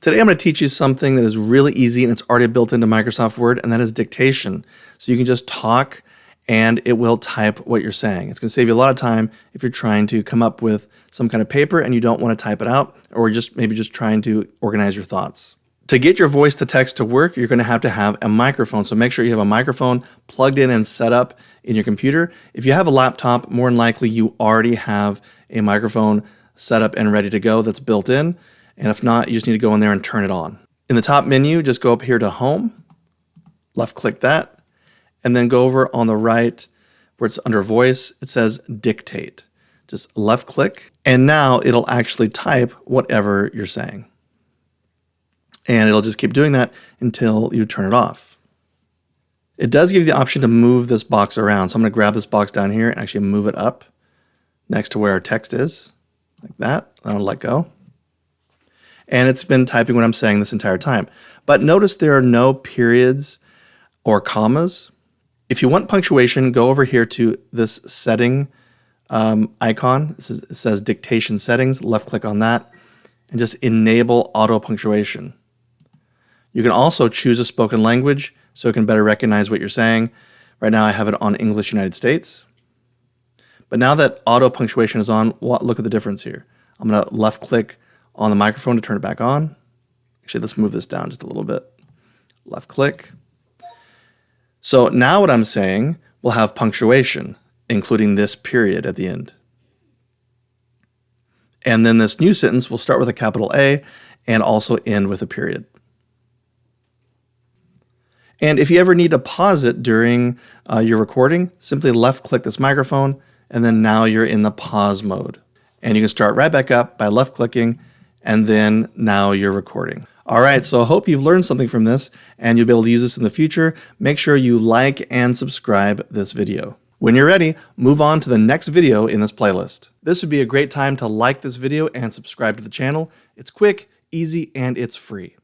Today I'm going to teach you something that is really easy and it's already built into Microsoft Word, and that is dictation. So you can just talk and it will type what you're saying. It's going to save you a lot of time if you're trying to come up with some kind of paper and you don't want to type it out, or maybe just trying to organize your thoughts. To get your voice to text to work, you're going to have a microphone. So make sure you have a microphone plugged in and set up in your computer. If you have a laptop, more than likely you already have a microphone set up and ready to go that's built in. And if not, you just need to go in there and turn it on. In the top menu, just go up here to Home, left click that, and then go over on the right where it's under Voice, it says Dictate. Just left click, and now it'll actually type whatever you're saying. And it'll just keep doing that until you turn it off. It does give you the option to move this box around. So I'm going to grab this box down here and actually move it up next to where our text is, like that. I'll let go. And it's been typing what I'm saying this entire time. But notice there are no periods or commas. If you want punctuation, go over here to this setting icon. It says Dictation Settings. Left click on that and just enable auto punctuation. You can also choose a spoken language so it can better recognize what you're saying. Right now I have it on English United States. But now that auto punctuation is on, look at the difference here. I'm going to left click on the microphone to turn it back on. Actually, let's move this down just a little bit. Left click. So now what I'm saying will have punctuation, including this period at the end. And then this new sentence will start with a capital A and also end with a period. And if you ever need to pause it during your recording, simply left click this microphone, and then now you're in the pause mode. And you can start right back up by left clicking, and then now you're recording. All right, so I hope you've learned something from this and you'll be able to use this in the future. Make sure you like and subscribe this video. When you're ready, move on to the next video in this playlist. This would be a great time to like this video and subscribe to the channel. It's quick, easy, and it's free.